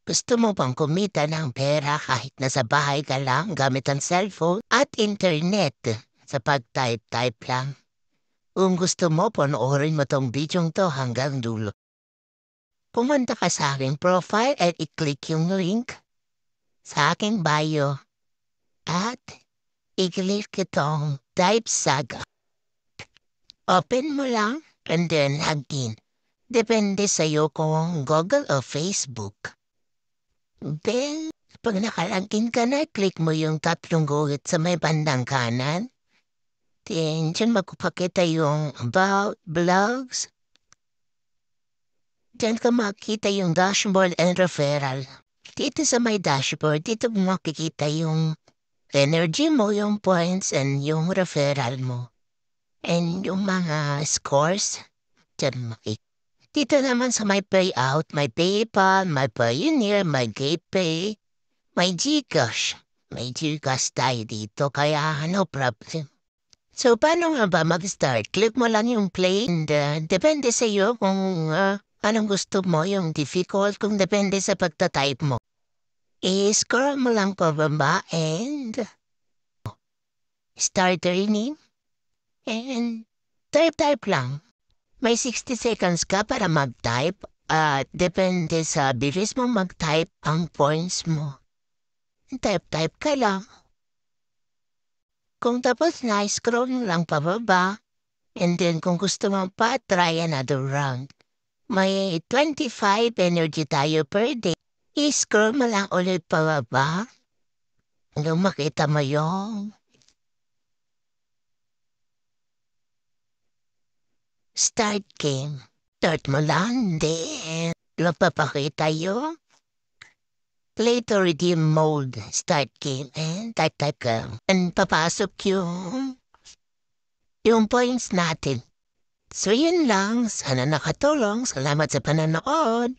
Gusto mo bang kumita ng pera kahit nasa bahay ka lang gamit ang cellphone at internet sa pag-type-type lang? Kung gusto mo, panoorin mo tong bidyong to hanggang dulo. Pumunta ka sa aking profile at i-click yung link sa aking bio at i-click itong Type Saga. Open mo lang and then login. Depende sa'yo kung Google o Facebook. Then, pag nakalagin ka na, click mo yung tatlong guhit sa may bandang kanan. Then, dyan magpapakita yung about, blogs. Dyan ka makikita yung dashboard and referral. Dito sa may dashboard, dito mo makikita yung energy mo, yung points, and yung referral mo. And yung mga scores, dyan makikita. Dito naman sa may payout, may PayPal, may Payoneer, may GatePay, may GCash. May GCash tayo dito, kaya no problem. So, paano nga ba mag-start? Click mo lang yung play and depende sa iyo kung anong gusto mo, yung difficult, kung depende sa pagta-type mo. I-scroll mo lang pababa and start reading and type-type lang. May 60 seconds ka para mag-type at depende sa bilis mo mag-type ang points mo. Type-type ka lang. Kung tapos na, scroll mo lang pababa. And then kung gusto mo pa, try another round. May 25 energy tayo per day. I-scroll mo lang ulit pababa. Hanggang makita mo yung start game. Start mo lang, then mapapakita yung play to redeem mode. Start game and type ka. And papasok yung points natin. So yun lang, sana nakatulong. Salamat sa pananood.